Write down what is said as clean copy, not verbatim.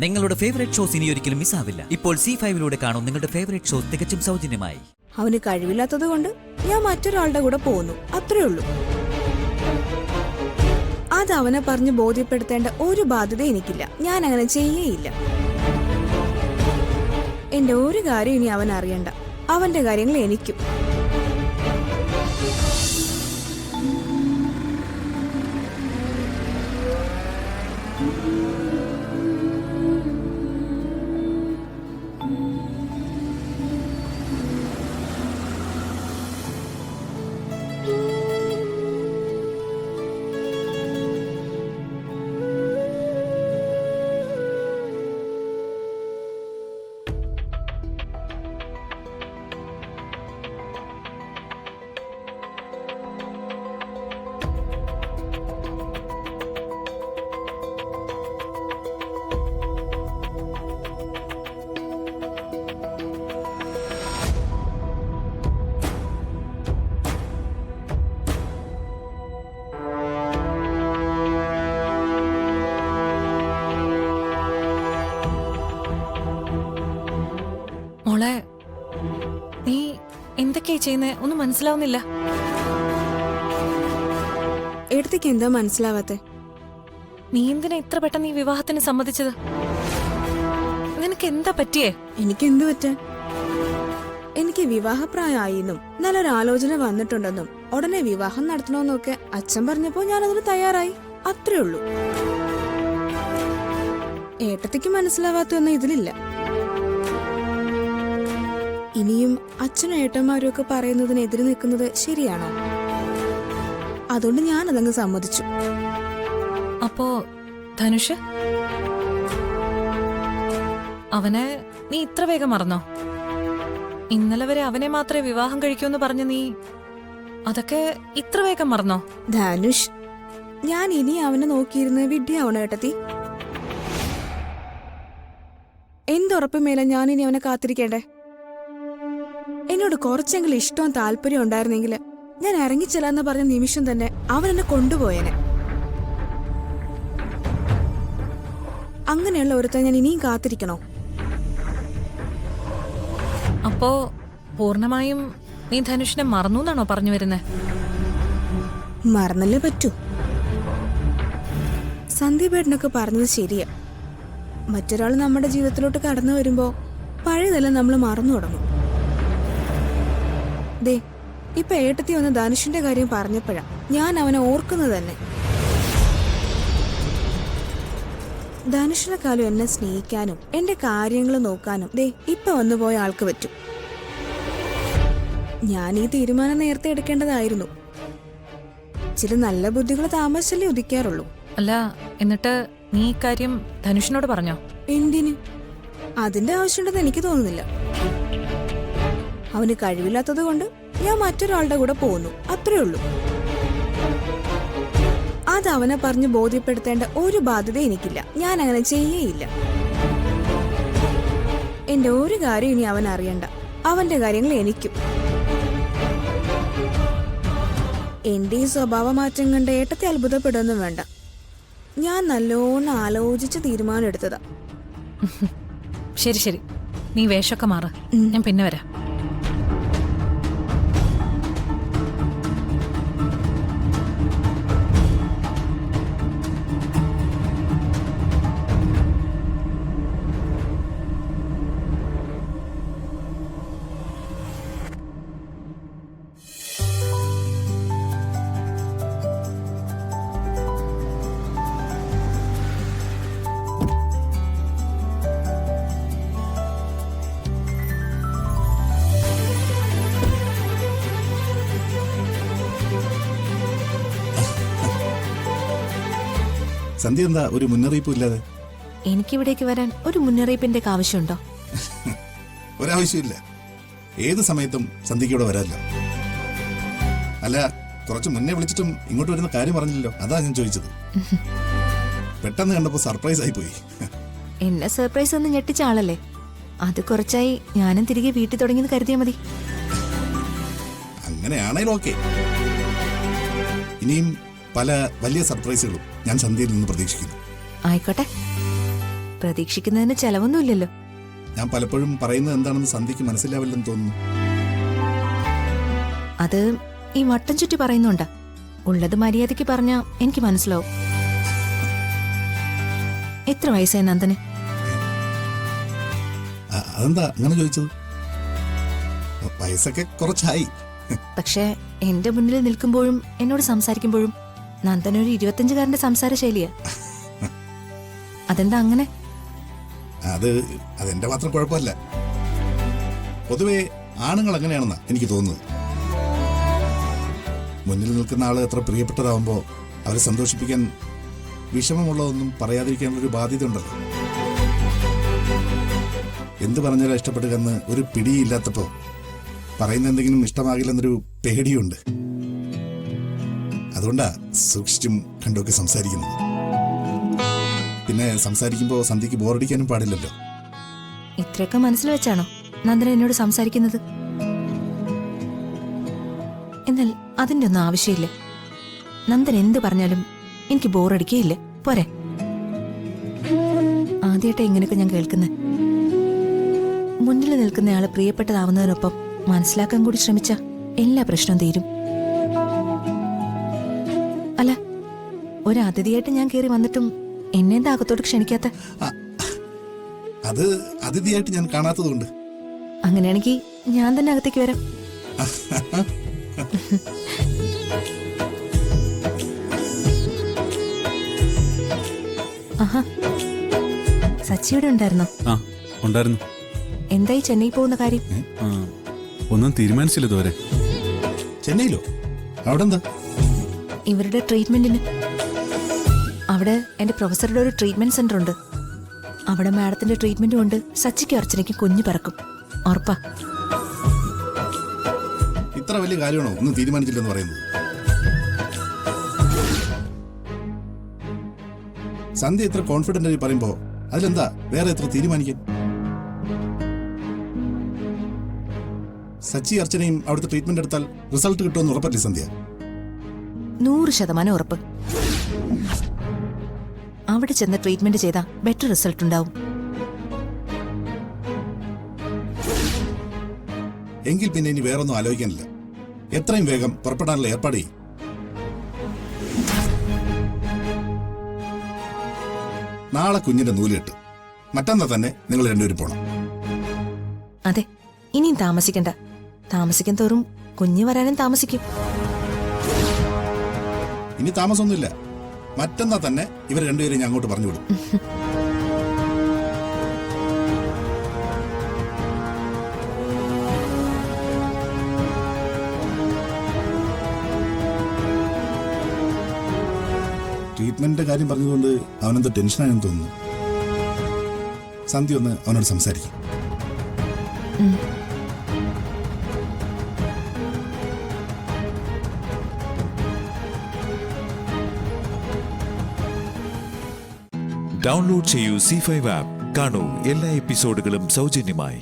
നിങ്ങളുടെ favourite shows ഇനി ഒരിക്കലും മിസ്സാവില്ല. ഇപ്പോൾ C5 കാണും നിങ്ങളുടെ ഫേവറേറ്റ് ഷോസ് തികച്ചും സൗജന്യമായി. അവന് കഴിവില്ലാത്തത് കൊണ്ട് ഞാൻ മറ്റൊരാളുടെ കൂടെ പോകുന്നു, അത്രേ ഉള്ളൂ. അത് അവനെ പറഞ്ഞ് ബോധ്യപ്പെടുത്തേണ്ട ഒരു ബാധ്യത എനിക്കില്ല. ഞാൻ അങ്ങനെ ചെയ്യേയില്ല. എന്റെ ഒരു കാര്യം ഇനി അവൻ അറിയണ്ട. അവന്റെ കാര്യങ്ങൾ എനിക്കും. മോളെ, നീ എന്തൊക്കെയാ ചെയ്യുന്നേ? ഒന്നും മനസ്സിലാവുന്നില്ല. എടുത്തേക്ക് എന്താ മനസ്സിലാവാത്തെ? നീ എന്തിനാ ഇത്ര പെട്ടെന്ന് ഈ വിവാഹത്തിന് സമ്മതിച്ചത്? നിനക്ക് എന്താ പറ്റിയേ? എനിക്ക് എന്ത് പറ്റാൻ? എനിക്ക് വിവാഹപ്രായമായിന്നും നല്ലൊരാലോചന വന്നിട്ടുണ്ടെന്നും ഉടനെ വിവാഹം നടത്തണമെന്നൊക്കെ അച്ഛൻ പറഞ്ഞപ്പോ ഞാനതിന് തയ്യാറായി, അത്രേ ഉള്ളൂ. ഏട്ടത്തിക്ക് മനസ്സിലാവാത്തൊന്നും ഇതിലില്ല. ഇനിയും അച്ഛനും ഏട്ടന്മാരും ഒക്കെ പറയുന്നതിനെതിരെ നിൽക്കുന്നത് ശരിയാണോ? അതുകൊണ്ട് ഞാനതങ്ങ് സമ്മതിച്ചു. അപ്പോ ധനുഷ്, അവനെ നീ ഇത്ര വേഗം മറന്നോ? ഇന്നലെ വരെ അവനെ മാത്രമേ വിവാഹം കഴിക്കൂന്ന് പറഞ്ഞ നീ അതൊക്കെ ഇത്ര വേഗം മറന്നോ? ധനുഷ്, ഞാൻ ഇനി അവനെ നോക്കിയിരുന്ന് വിഡ്ഢിയാവണോ ഏട്ടത്തി? എന്തുറപ്പ് മേലെ ഞാൻ ഇനി അവനെ കാത്തിരിക്കേണ്ടേ? എന്നോട് കുറച്ചെങ്കിലും ഇഷ്ടവും താല്പര്യം ഉണ്ടായിരുന്നെങ്കിൽ ഞാൻ ഇറങ്ങിച്ചെല്ലാന്ന് പറഞ്ഞ നിമിഷം തന്നെ അവൻ എന്നെ കൊണ്ടുപോയേനെ. അങ്ങനെയുള്ള ഒരുത്തൻ ഞാൻ ഇനിയും കാത്തിരിക്കണോ? അപ്പോ പൂർണ്ണമായും നീ ധനുഷിനെ മറന്നു എന്നാണോ പറഞ്ഞു വരുന്നേ? മറന്നല്ലേ പറ്റൂ. സന്ദീപേട്ടനൊക്കെ പറഞ്ഞത് ശരിയാ. മറ്റൊരാൾ നമ്മുടെ ജീവിതത്തിലോട്ട് കടന്നു വരുമ്പോ പഴയതെല്ലാം നമ്മൾ മറന്നു തുടങ്ങും. ദേ, ഇപ്പൊ ഏട്ടത്തി വന്ന് ധനുഷിന്റെ കാര്യം പറഞ്ഞപ്പോഴാ ഞാൻ അവനെ ഓർക്കുന്നത് തന്നെ. ധനുഷിനെക്കാളും എന്നെ സ്നേഹിക്കാനും എന്റെ കാര്യങ്ങൾ നോക്കാനും ദേ ഇപ്പൊ വന്നുപോയ ആൾക്ക് പറ്റും. ഞാൻ ഈ തീരുമാനം നേരത്തെ എടുക്കേണ്ടതായിരുന്നു. ചില നല്ല ബുദ്ധികൾ താമസിച്ചല്ലേ ഉദിക്കാറുള്ളൂ. അല്ല, എന്നിട്ട് നീ ഈ കാര്യം ധനുഷിനോട് പറഞ്ഞോ? എന്തിന്? അതിന്റെ ആവശ്യമുണ്ടെന്ന് എനിക്ക് തോന്നുന്നില്ല. അവന് കഴിവില്ലാത്തത് കൊണ്ട് ഞാൻ മറ്റൊരാളുടെ കൂടെ പോകുന്നു, അത്രേ ഉള്ളൂ. അത് അവനെ പറഞ്ഞ് ബോധ്യപ്പെടുത്തേണ്ട ഒരു ബാധ്യത എനിക്കില്ല. ഞാൻ അങ്ങനെ ചെയ്യേയില്ല. എന്റെ ഒരു കാര്യം ഇനി അവൻ അറിയണ്ട. അവന്റെ കാര്യങ്ങൾ എനിക്കും. എന്റെ ഈ സ്വഭാവ മാറ്റം കണ്ട് ഏട്ടത്തെ അത്ഭുതപ്പെടുകയൊന്നും വേണ്ട. ഞാൻ നല്ലോണം ആലോചിച്ച് തീരുമാനം എടുത്തതാ. ശരി ശരി, നീ വേഷമൊക്കെ മാറ്, ഞാൻ പിന്നെ വരാം. സന്ധ്യ എന്താ ഒരു മുന്നറിയിപ്പും ഇല്ലാതെ? എനിക്കിവിടേക്ക് വരാൻ ഒരു മുന്നറിയിപ്പിന്റെ ആവശ്യമുണ്ടോ? ഒരാവശ്യമില്ല. ഏത് സമയത്തും സന്ധ്യയ്ക്ക് ഇവിടെ വരാമല്ലോ. അല്ല, കുറച്ച് മുന്നേ വിളിച്ചിട്ടും ഇങ്ങോട്ട് വരുന്ന കാര്യം പറഞ്ഞില്ലല്ലോ, അതാ ഞാൻ ചോദിച്ചത്. പെട്ടെന്ന് കണ്ടപ്പോ സർപ്രൈസ് ആയി പോയി. എന്നെ സർപ്രൈസ് ഒന്ന് ഞെട്ടിച്ച ആളല്ലേ? അത് കുറച്ചായി ഞാനും തിരികെ വീട്ടിൽ തുടങ്ങിയെന്ന് കരുതിയാ മതി. അങ്ങനെയാണേലും ഓക്കെ. ഇനിയും പല വലിയ സർപ്രൈസുകളും ഞാൻ സന്ധ്യയിൽ നിന്ന് പ്രതീക്ഷിക്കുന്നു. ആയിക്കോട്ടെ, പ്രതീക്ഷിക്കുന്നതിന് ചെലവൊന്നുമില്ലല്ലോ. ഞാൻ പലപ്പോഴും പറയുന്നത് എന്താണെന്ന് സന്ധ്യക്ക് മനസ്സിലാവില്ലെന്ന് തോന്നുന്നു. അത് ഈ വട്ടം ചുറ്റി പറയുന്നുണ്ടാ. ഉള്ളത് മര്യാദയ്ക്ക് പറഞ്ഞാ എനിക്ക് മനസ്സിലാവും. എത്ര വയസ്സായി നന്ദന്? അതെന്താ അങ്ങനെ ചോദിച്ചത്? വയസ്സൊക്കെ കുറച്ചായി. പക്ഷേ എന്റെ മുന്നിൽ നിൽക്കുമ്പോഴും എന്നോട് സംസാരിക്കുമ്പോഴും നന്ദനൊരു 25കാരന്റെ സംസാര ശൈലിയാ. അതെന്താ അങ്ങനെ? അതെന്റെ മാത്രം കുഴപ്പമല്ല. പൊതുവെ ആണുങ്ങൾ അങ്ങനെയാണെന്നാ എനിക്ക് തോന്നുന്നത്. മുന്നിൽ നിൽക്കുന്ന ആള് എത്ര പ്രിയപ്പെട്ടതാവുമ്പോ അവരെ സന്തോഷിപ്പിക്കാൻ വിഷമമുള്ളതൊന്നും പറയാതിരിക്കാനുള്ളൊരു ബാധ്യത ഉണ്ടല്ലോ. എന്ത് പറഞ്ഞാലും ഇഷ്ടപ്പെടുകയെന്ന് ഒരു പിടിയില്ലാത്തപ്പോ പറയുന്ന എന്തെങ്കിലും ഇഷ്ടമാകില്ലെന്നൊരു പേടിയുണ്ട്. അതുകൊണ്ടാ സൂക്ഷിച്ചും കണ്ടൊക്കെ സംസാരിക്കുന്നത്. പിന്നെ സംസാരിക്കുമ്പോ സന്ധ്യക്ക് ബോറടിക്കാനും പാടില്ലല്ലോ. ഇത്രയൊക്കെ മനസ്സിൽ വെച്ചാണോ നന്ദന എന്നോട് സംസാരിക്കുന്നത്? എന്നാൽ അതിന്റെ ഒന്നും ആവശ്യമില്ല. നന്ദൻ എന്ത് പറഞ്ഞാലും എനിക്ക് ബോറടിക്കുകയില്ല. പോരെ? ആദ്യമായിട്ടാ ഇങ്ങനെയൊക്കെ ഞാൻ കേൾക്കുന്നത്. മുന്നിൽ നിൽക്കുന്നയാള് പ്രിയപ്പെട്ടതാവുന്നതിനൊപ്പം മനസ്സിലാക്കാൻ കൂടി ശ്രമിച്ച എല്ലാ പ്രശ്നവും തീരും. അല്ല, ഒരു അതിഥിയായിട്ട് ഞാൻ കയറി വന്നിട്ടും എന്നെന്താ അകത്തോട്ട് ക്ഷണിക്കാത്ത? അത് അതിഥിയായിട്ട് ഞാൻ കാണാത്തതുകൊണ്ട്. അങ്ങനെയാണെങ്കിൽ ഞാൻ തന്നെ അകത്തേക്ക് വരാം. ആഹാ, സച്ചിയുടെ ഉണ്ടായിരുന്നോ? ആ, ഉണ്ടായിരുന്നു. എന്തായി ചെന്നൈ പോകുന്ന കാര്യം? ആ, ഒന്നും തീരുമാനിച്ചില്ല ഇതുവരെ. ചെന്നൈയിലോ? അവിടെ എന്താ? ഇവരുടെ ട്രീറ്റ്മെന്റിന്. അവിടെ എന്റെ പ്രൊഫസറുടെ ഒരു ട്രീറ്റ്മെന്റ് സെന്റർ ഉണ്ട്. അവിടെ മാഡത്തിന്റെ ട്രീറ്റ്മെന്റ് കൊണ്ട് സച്ചിക്കും അർച്ചനയ്ക്കും കുഞ്ഞു പിറക്കും. ഉറപ്പാ. ഇത്ര വലിയ കാര്യമാണോ ഒന്നും തീരുമാനിച്ചില്ലെന്ന് പറയുന്നത്? സന്ധ്യ ഇത്ര കോൺഫിഡന്റ് ആയി പറയുമ്പോ അതിലെന്താ വേറെ എത്ര തീരുമാനിക്കാൻ? സച്ചി അർച്ചനയും അവിടുത്തെ ട്രീറ്റ്മെന്റ് എടുത്താൽ റിസൾട്ട് കിട്ടുമെന്ന് ഉറപ്പല്ലേ സന്ധ്യ? 100% ഉറപ്പ്. അവിടെ ചെന്ന് ട്രീറ്റ്മെന്റ് ചെയ്താ ബെറ്റർ റിസൾട്ട് ഉണ്ടാവും. എങ്കിൽ പിന്നെ ഇനി വേറൊന്നും ആലോചിക്കാനില്ല. എത്രയും വേഗം പുറപ്പെടാനുള്ള ഏർപ്പാട് ചെയ്യും. നാളെ കുഞ്ഞിന്റെ നൂലിട്ട് മറ്റന്നാ തന്നെ നിങ്ങൾ രണ്ടുപേരും പോണം. അതെ, ഇനിയും താമസിക്കണ്ട. താമസിക്കും തോറും കുഞ്ഞ് വരാനും താമസിക്കും. ഇനി താമസമൊന്നുമില്ല. മറ്റന്നാ തന്നെ ഇവർ രണ്ടുപേരും ഞാൻ അങ്ങോട്ട് പറഞ്ഞു വിടും. ട്രീറ്റ്മെന്റിന്റെ കാര്യം പറഞ്ഞതുകൊണ്ട് അവനെന്തോ ടെൻഷനാണെന്ന് തോന്നുന്നു. സന്ധ്യ ഒന്ന് അവനോട് സംസാരിക്കും. ഡൗൺലോഡ് ചെയ്യൂ C5 ആപ്പ്. കാണൂ എല്ലാ എപ്പിസോഡുകളും സൗജന്യമായി.